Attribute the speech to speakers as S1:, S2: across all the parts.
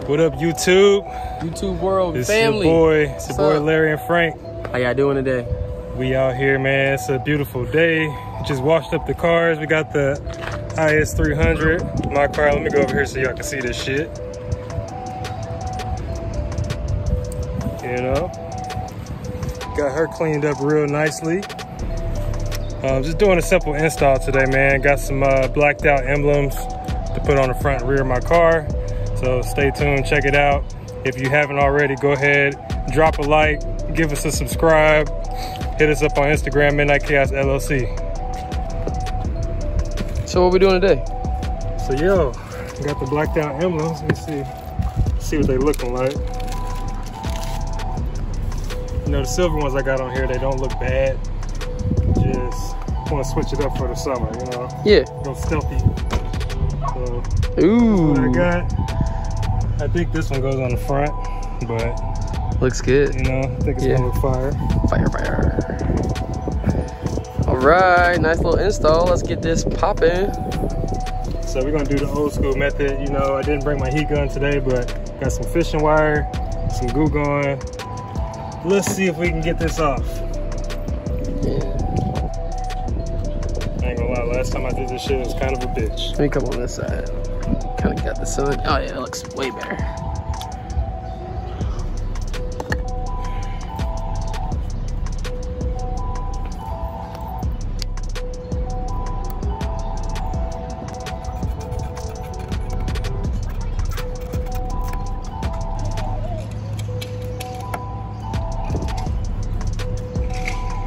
S1: What up, YouTube?
S2: YouTube world
S1: It's
S2: family.
S1: It's your boy Larry and Frank.
S2: How y'all doing today?
S1: We out here, man. It's a beautiful day. Just washed up the cars. We got the IS 300. My car. Let me go over here so y'all can see this shit. You know, got her cleaned up real nicely. Just doing a simple install today, man. Got some blacked out emblems to put on the front and rear of my car. So stay tuned, check it out. If you haven't already, go ahead, drop a like, give us a subscribe, hit us up on Instagram, Midnight Chaos LLC.
S2: So what we doing today?
S1: So yo, got the blacked out emblems. Let me see what they looking like. You know, the silver ones I got on here, they don't look bad. Just want to switch it up for the summer, you know?
S2: Yeah.
S1: Go stealthy. So,
S2: ooh.
S1: What I got. I think this one goes on the front, but
S2: looks good.
S1: You know, I think it's gonna look fire.
S2: Fire. All right, nice little install. Let's get this popping.
S1: So we're gonna do the old school method. You know, I didn't bring my heat gun today, but got some fishing wire, some glue gun. Let's see if we can get this off.
S2: Yeah.
S1: I ain't gonna lie, last time I did this shit, it was kind of a bitch.
S2: Let me come on this side. Kind of got the sun. Oh yeah, it looks way better.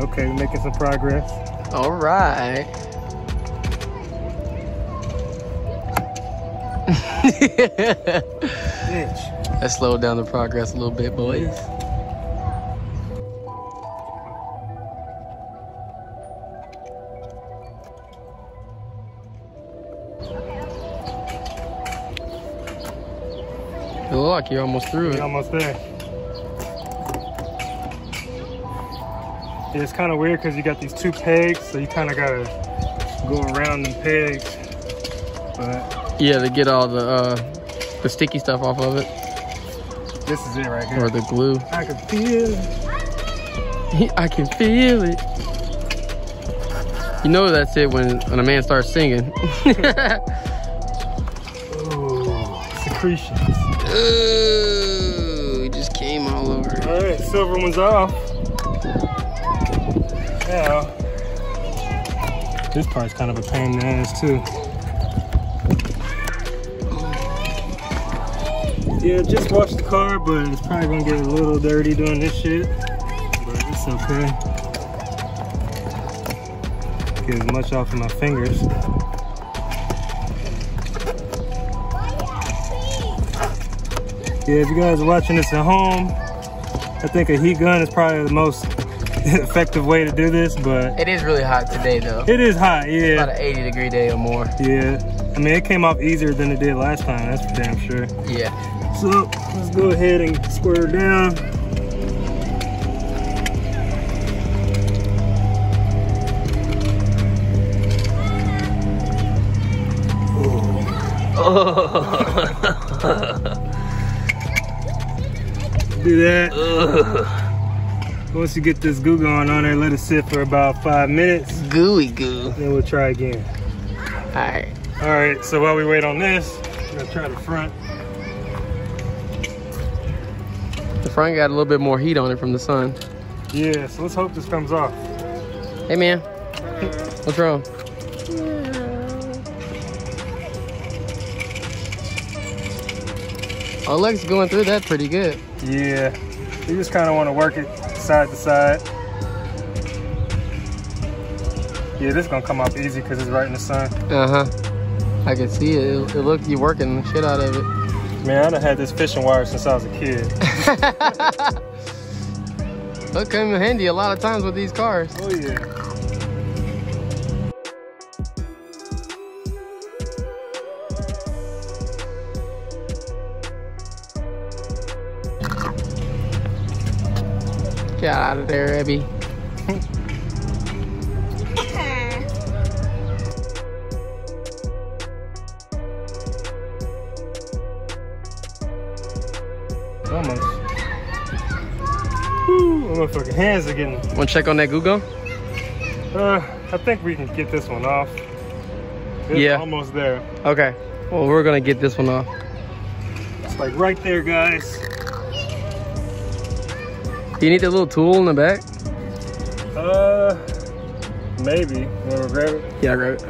S1: Okay, we're making some progress.
S2: All right. That slowed down the progress a little bit, boys. Good luck, you're almost through it.
S1: You're almost there. Yeah, it's kind of weird because you got these two pegs, so you kind of gotta go around them pegs. But
S2: yeah, to get all the sticky stuff off of it.
S1: This is it right here.
S2: Or the glue.
S1: I can feel it.
S2: I can feel it. You know that's it when a man starts singing.
S1: Ooh, secretions.
S2: Ooh, it just came all over.
S1: All right, silver one's off. Now, this part's kind of a pain in the ass too. Yeah, just washed the car, but it's probably gonna get a little dirty doing this shit. But it's okay. Get as much off of my fingers. Yeah, if you guys are watching this at home, I think a heat gun is probably the most effective way to do this, but
S2: it is really hot today though.
S1: It is hot, yeah.
S2: It's about an 80-degree day or more.
S1: Yeah, I mean it came off easier than it did last time, that's for damn sure.
S2: Yeah.
S1: So let's go ahead and square it down. Do that. Once you get this goo going on there, let it sit for about 5 minutes.
S2: Gooey goo.
S1: Then we'll try again.
S2: All
S1: right, so while we wait on this, we're gonna try the front.
S2: The front got a little bit more heat on it from the sun.
S1: Yeah, so let's hope this comes off.
S2: Hey man, what's wrong? Oh, legs going through that pretty good.
S1: Yeah, you just kind of want to work it side to side. Yeah, this is gonna come off easy because it's right in the sun.
S2: I can see it. It look you working the shit out of it.
S1: Man, I done had this fishing wire since I was a kid.
S2: It'll come in handy a lot of times with these cars.
S1: Oh yeah.
S2: Get out of there, Abby.
S1: Almost. Woo, my motherfucking hands are getting...
S2: Want to check on that Google?
S1: I think we can get this one off. It's almost there.
S2: Okay. Well, we're gonna get this one off.
S1: It's like right there, guys.
S2: Do you need that little tool in the back?
S1: Maybe. You wanna grab it?
S2: Yeah, I grab it.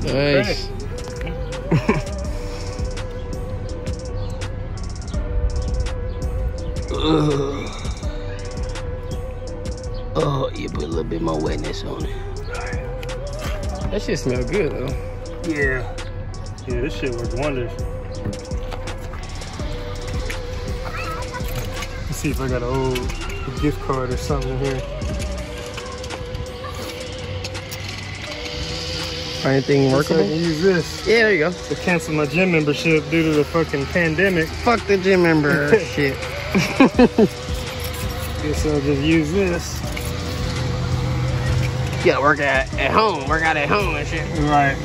S2: Nice. Oh, you put a little bit more wetness on it. That shit smell good though.
S1: Yeah. Yeah, this shit works wonders. Let's see if I got an old gift card or something in here.
S2: Anything workable?
S1: I can use this.
S2: Yeah, there you go.
S1: To cancel my gym membership due to the fucking pandemic.
S2: Fuck the gym member shit.
S1: Guess I'll just use this.
S2: You gotta work at home, work out at home and shit.
S1: Right.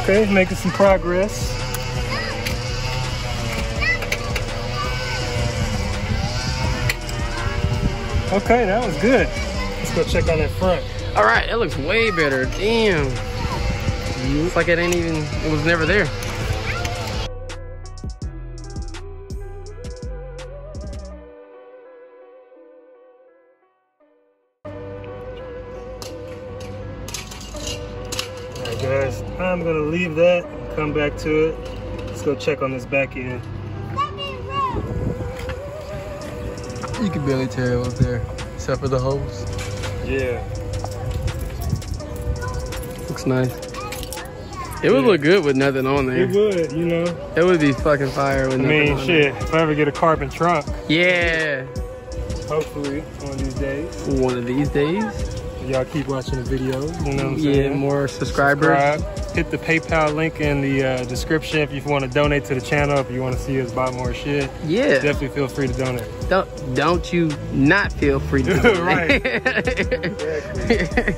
S1: Okay, making some progress. Okay, that was good. Let's go check on that front.
S2: All right, it looks way better. Damn. It's like it was never there.
S1: Alright guys, I'm gonna leave that and come back to it. Let's go check on this back end.
S2: You can barely tell it was there, except for the hose.
S1: Yeah.
S2: Looks nice. It would look good with nothing on there.
S1: It would, you know.
S2: It would be fucking fire with nothing on
S1: shit, if I ever get a carbon trunk.
S2: Yeah.
S1: Hopefully, one of these days.
S2: One of these days.
S1: Y'all keep watching the videos, you know what I'm
S2: saying?
S1: Yeah,
S2: more subscribers.
S1: Subscribe. Hit the PayPal link in the description if you want to donate to the channel, if you want to see us buy more shit.
S2: Yeah.
S1: Definitely feel free to donate.
S2: Don't you not feel free to donate.
S1: Right. Exactly.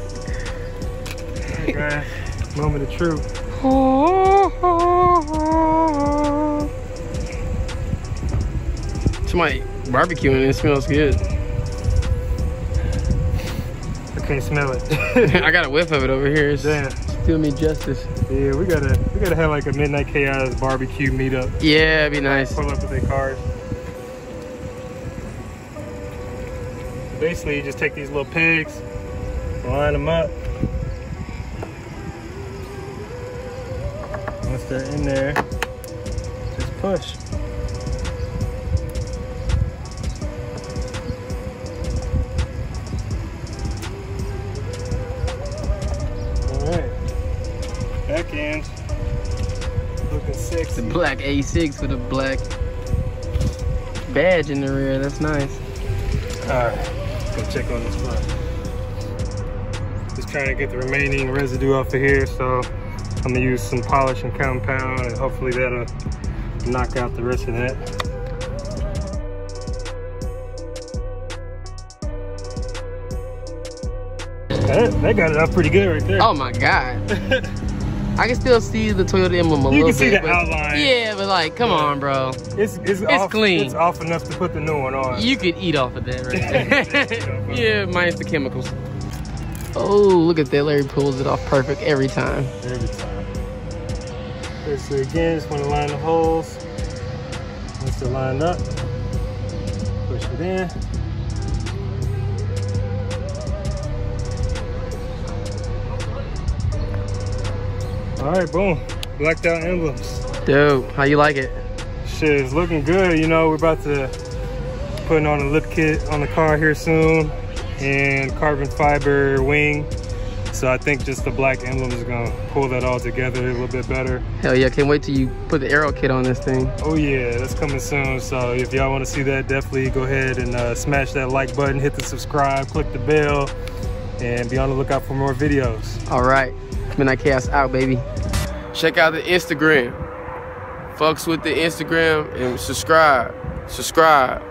S1: Alright guys, moment of truth.
S2: Somebody barbecuing, it smells good.
S1: I can't smell it.
S2: I got a whiff of it over here.
S1: Damn.
S2: Do me justice.
S1: Yeah, we gotta have like a Midnight Chaos barbecue meetup.
S2: Yeah, it'd be nice.
S1: Pull up with their cars. Basically, you just take these little pegs, line them up. Once they're in there, just push. Back end, looking sexy.
S2: The black A6 with a black badge in the rear, that's nice.
S1: Alright, let's go check on this front. Just trying to get the remaining residue off of here, so I'm gonna use some polish and compound and hopefully that'll knock out the rest of that. That got it up pretty good right there.
S2: Oh my god. I can still see the Toyota emblem a little bit.
S1: You can see the outline.
S2: Yeah, but like, come on, bro.
S1: It's off,
S2: clean.
S1: It's off enough to put the new one on.
S2: You could eat off of that right there. Yeah, minus the chemicals. Oh, look at that. Larry pulls it off perfect every time.
S1: Every time. So again, just want to line the holes. Once they're lined up, push it in. All right, boom. Blacked out emblems.
S2: Dude, how you like it?
S1: Shit, it's looking good. You know, we're about to put on a lip kit on the car here soon, and carbon fiber wing So I think just the black emblem is gonna pull that all together a little bit better.
S2: Hell yeah, can't wait till you put the aero kit on this thing.
S1: Oh yeah, that's coming soon. So if y'all wanna see that, definitely go ahead and smash that like button, hit the subscribe, click the bell, and be on the lookout for more videos.
S2: All right, Midnight Chaos out, baby. Check out the Instagram. Fucks with the Instagram and subscribe. Subscribe.